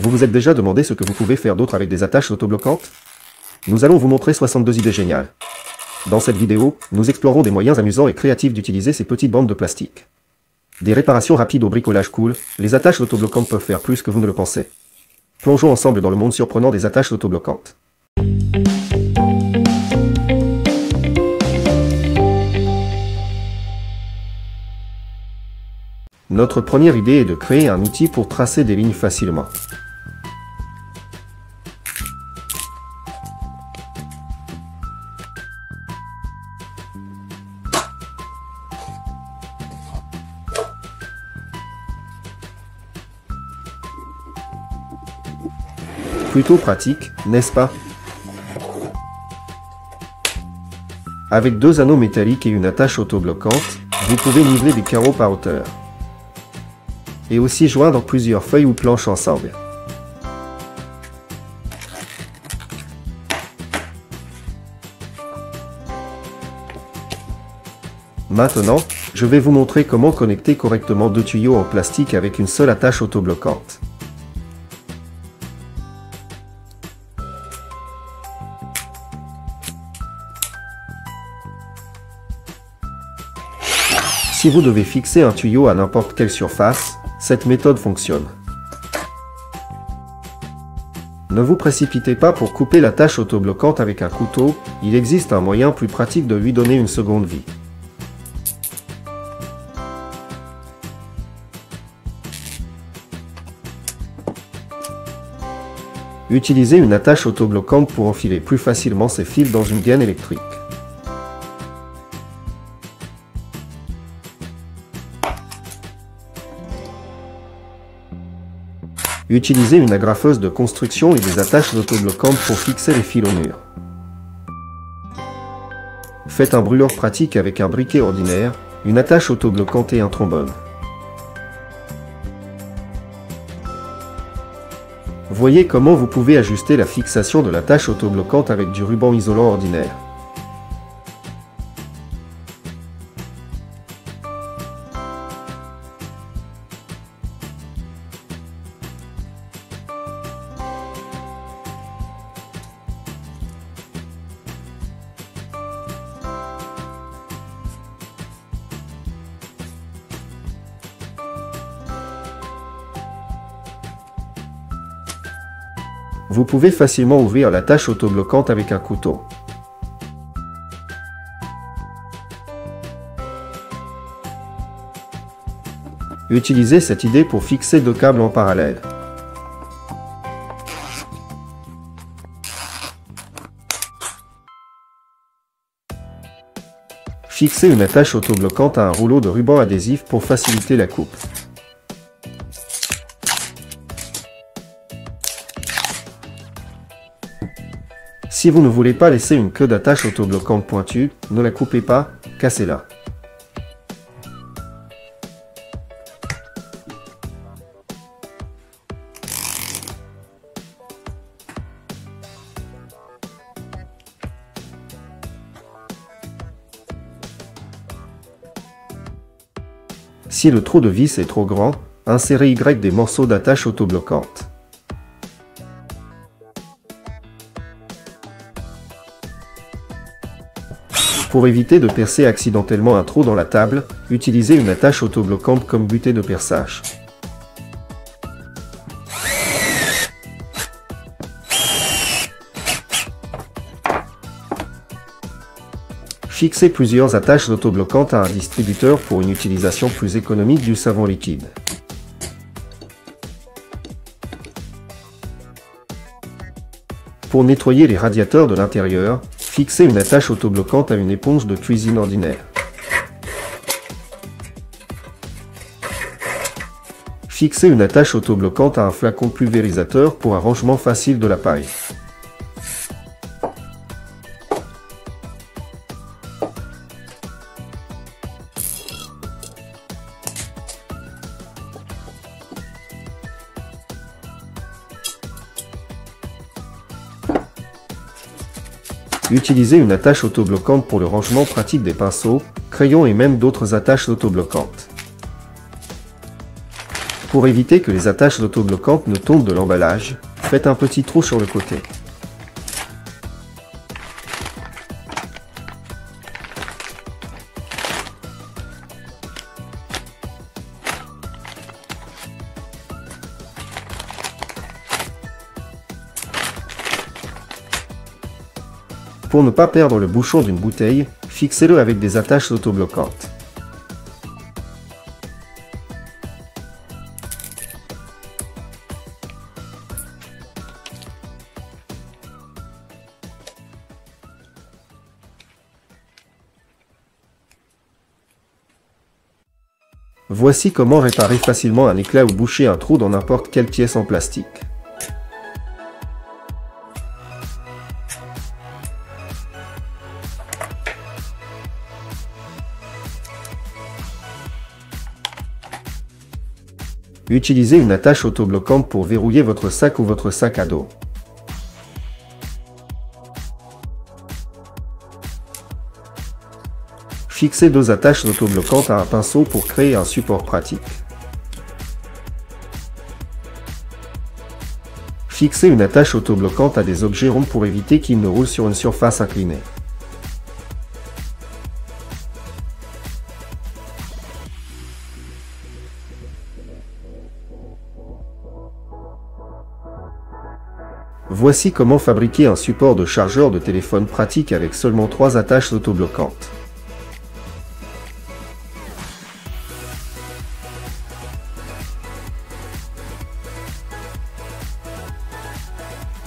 Vous vous êtes déjà demandé ce que vous pouvez faire d'autre avec des attaches autobloquantes? Nous allons vous montrer 62 idées géniales. Dans cette vidéo, nous explorons des moyens amusants et créatifs d'utiliser ces petites bandes de plastique. Des réparations rapides au bricolage cool, les attaches autobloquantes peuvent faire plus que vous ne le pensez. Plongeons ensemble dans le monde surprenant des attaches autobloquantes. Notre première idée est de créer un outil pour tracer des lignes facilement. Plutôt pratique, n'est-ce pas? Avec deux anneaux métalliques et une attache autobloquante, vous pouvez niveler des carreaux par hauteur. Et aussi joindre plusieurs feuilles ou planches ensemble. Maintenant, je vais vous montrer comment connecter correctement deux tuyaux en plastique avec une seule attache autobloquante. Si vous devez fixer un tuyau à n'importe quelle surface, cette méthode fonctionne. Ne vous précipitez pas pour couper l'attache autobloquante avec un couteau, il existe un moyen plus pratique de lui donner une seconde vie. Utilisez une attache autobloquante pour enfiler plus facilement ces fils dans une gaine électrique. Utilisez une agrafeuse de construction et des attaches autobloquantes pour fixer les fils au mur. Faites un brûleur pratique avec un briquet ordinaire, une attache autobloquante et un trombone. Voyez comment vous pouvez ajuster la fixation de l'attache autobloquante avec du ruban isolant ordinaire. Vous pouvez facilement ouvrir l'attache autobloquante avec un couteau. Utilisez cette idée pour fixer deux câbles en parallèle. Fixez une attache autobloquante à un rouleau de ruban adhésif pour faciliter la coupe. Si vous ne voulez pas laisser une queue d'attache autobloquante pointue, ne la coupez pas, cassez-la. Si le trou de vis est trop grand, insérez Y des morceaux d'attache autobloquante. Pour éviter de percer accidentellement un trou dans la table, utilisez une attache autobloquante comme butée de perçage. Fixez plusieurs attaches autobloquantes à un distributeur pour une utilisation plus économique du savon liquide. Pour nettoyer les radiateurs de l'intérieur, fixez une attache autobloquante à une éponge de cuisine ordinaire. Fixez une attache autobloquante à un flacon pulvérisateur pour un rangement facile de la paille. Utilisez une attache autobloquante pour le rangement pratique des pinceaux, crayons et même d'autres attaches autobloquantes. Pour éviter que les attaches autobloquantes ne tombent de l'emballage, faites un petit trou sur le côté. Pour ne pas perdre le bouchon d'une bouteille, fixez-le avec des attaches autobloquantes. Voici comment réparer facilement un éclat ou boucher un trou dans n'importe quelle pièce en plastique. Utilisez une attache autobloquante pour verrouiller votre sac ou votre sac à dos. Fixez deux attaches autobloquantes à un pinceau pour créer un support pratique. Fixez une attache autobloquante à des objets ronds pour éviter qu'ils ne roulent sur une surface inclinée. Voici comment fabriquer un support de chargeur de téléphone pratique avec seulement 3 attaches autobloquantes.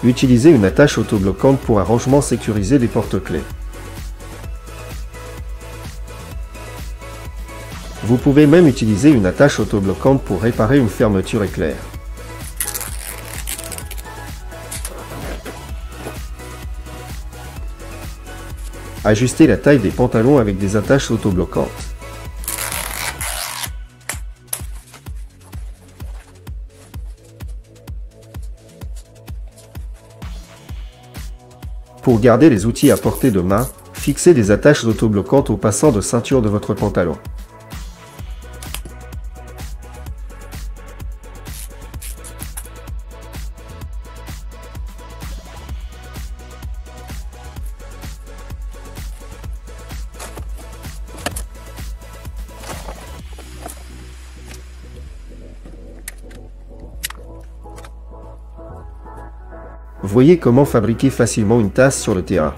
Utilisez une attache autobloquante pour un rangement sécurisé des porte-clés. Vous pouvez même utiliser une attache autobloquante pour réparer une fermeture éclair. Ajustez la taille des pantalons avec des attaches autobloquantes. Pour garder les outils à portée de main, fixez des attaches autobloquantes au passant de ceinture de votre pantalon. Voyez comment fabriquer facilement une tasse sur le terrain.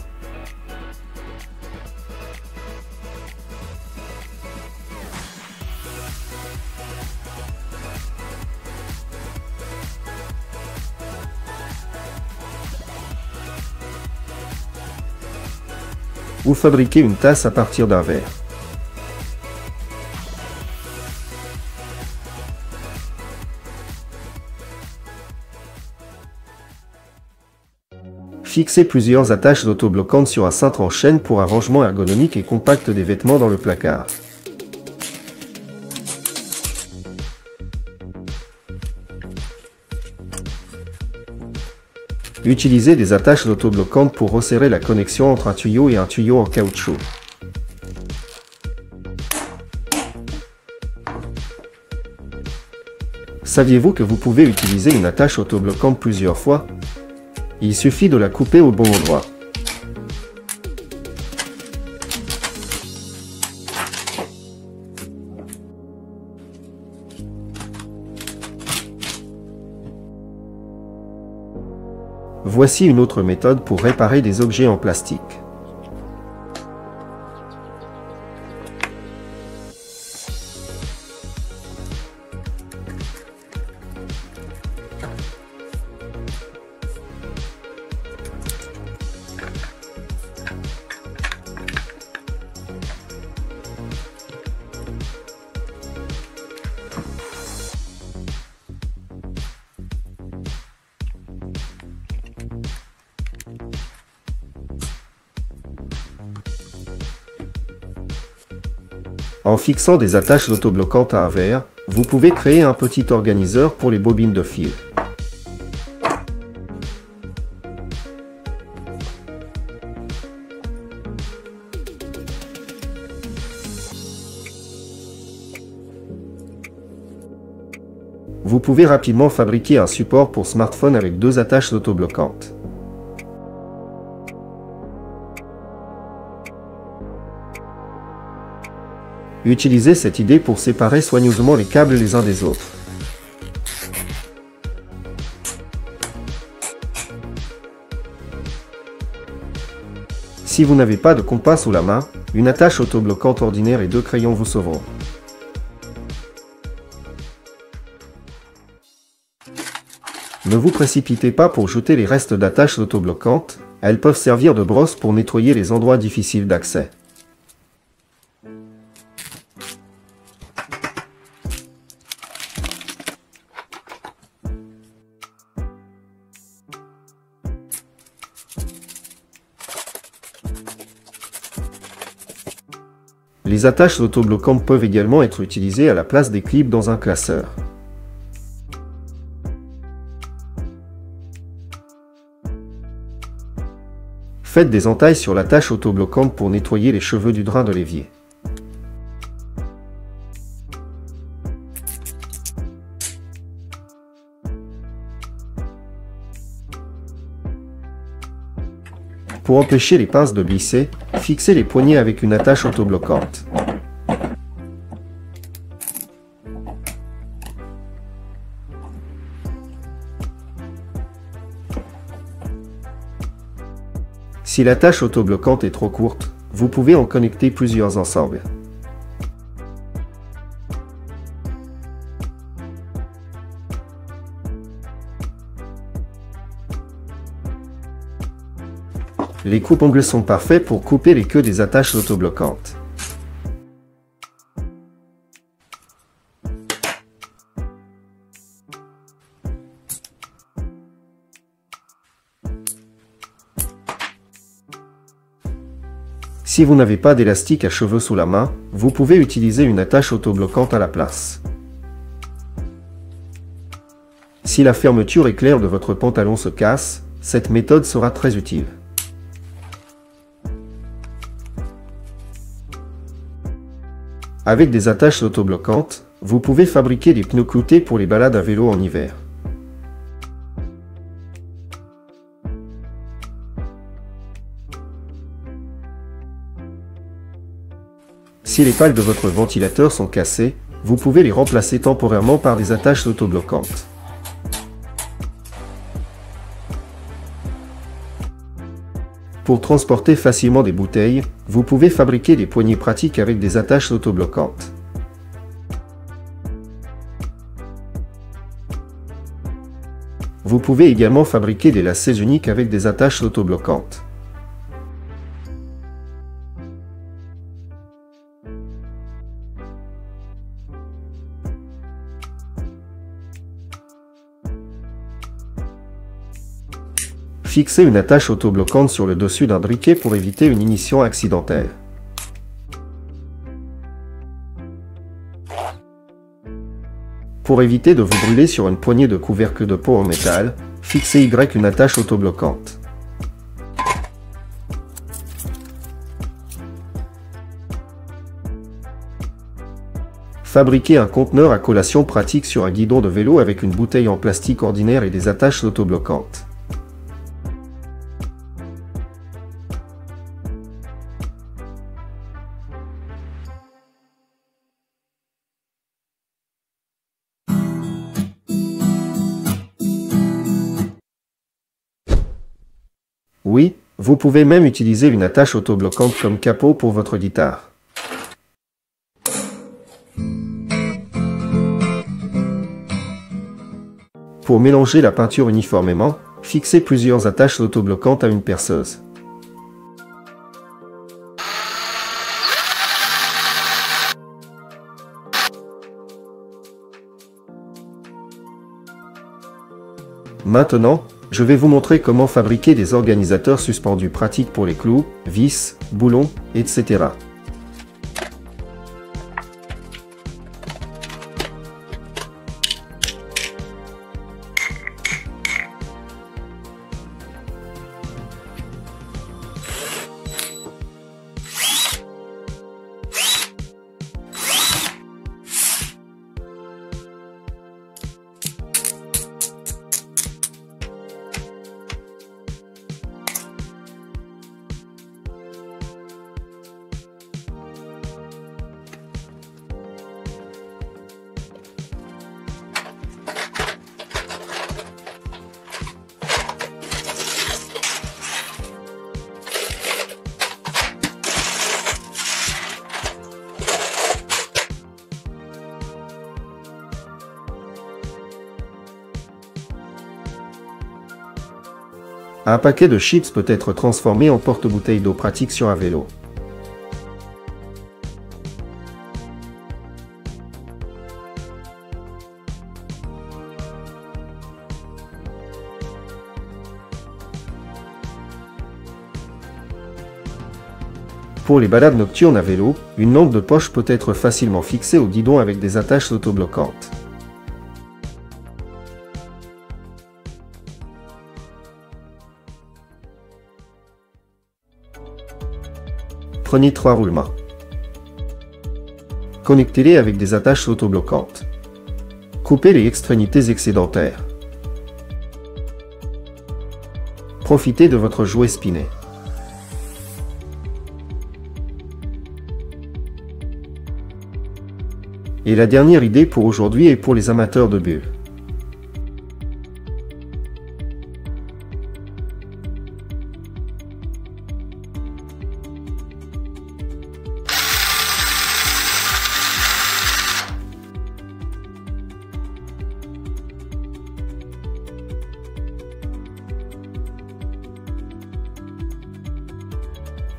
Ou fabriquer une tasse à partir d'un verre. Fixez plusieurs attaches autobloquantes sur un cintre en chaîne pour un rangement ergonomique et compact des vêtements dans le placard. Utilisez des attaches autobloquantes pour resserrer la connexion entre un tuyau et un tuyau en caoutchouc. Saviez-vous que vous pouvez utiliser une attache autobloquante plusieurs fois ? Il suffit de la couper au bon endroit. Voici une autre méthode pour réparer des objets en plastique. En fixant des attaches autobloquantes à un verre, vous pouvez créer un petit organiseur pour les bobines de fil. vous pouvez rapidement fabriquer un support pour smartphone avec 2 attaches autobloquantes. Utilisez cette idée pour séparer soigneusement les câbles les uns des autres. Si vous n'avez pas de compas sous la main, une attache autobloquante ordinaire et 2 crayons vous sauveront. Ne vous précipitez pas pour jeter les restes d'attaches autobloquantes, elles peuvent servir de brosse pour nettoyer les endroits difficiles d'accès. Les attaches autobloquantes peuvent également être utilisées à la place des clips dans un classeur. Faites des entailles sur l'attache autobloquante pour nettoyer les cheveux du drain de l'évier. Pour empêcher les pinces de glisser, fixez les poignées avec une attache autobloquante. Si l'attache autobloquante est trop courte, vous pouvez en connecter plusieurs ensemble. Les coupe-ongles sont parfaits pour couper les queues des attaches autobloquantes. Si vous n'avez pas d'élastique à cheveux sous la main, vous pouvez utiliser une attache autobloquante à la place. Si la fermeture éclair de votre pantalon se casse, cette méthode sera très utile. Avec des attaches autobloquantes, vous pouvez fabriquer des pneus cloutés pour les balades à vélo en hiver. Si les pales de votre ventilateur sont cassées, vous pouvez les remplacer temporairement par des attaches autobloquantes. Pour transporter facilement des bouteilles, vous pouvez fabriquer des poignées pratiques avec des attaches autobloquantes. Vous pouvez également fabriquer des lacets uniques avec des attaches autobloquantes. Fixez une attache autobloquante sur le dessus d'un briquet pour éviter une ignition accidentelle. Pour éviter de vous brûler sur une poignée de couvercle de pot en métal, fixez une attache autobloquante. Fabriquez un conteneur à collation pratique sur un guidon de vélo avec une bouteille en plastique ordinaire et des attaches autobloquantes. Oui, vous pouvez même utiliser une attache autobloquante comme capot pour votre guitare. Pour mélanger la peinture uniformément, fixez plusieurs attaches autobloquantes à une perceuse. Maintenant, je vais vous montrer comment fabriquer des organisateurs suspendus pratiques pour les clous, vis, boulons, etc. Un paquet de chips peut être transformé en porte-bouteille d'eau pratique sur un vélo. Pour les balades nocturnes à vélo, une lampe de poche peut être facilement fixée au guidon avec des attaches autobloquantes. Prenez 3 roulements. Connectez-les avec des attaches autobloquantes. Coupez les extrémités excédentaires. Profitez de votre jouet spinet. Et la dernière idée pour aujourd'hui est pour les amateurs de bulles.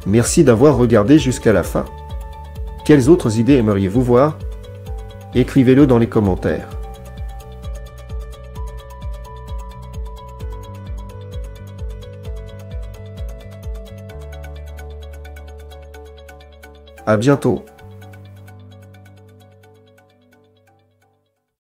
Merci d'avoir regardé jusqu'à la fin. Quelles autres idées aimeriez-vous voir? Écrivez-le dans les commentaires. À bientôt.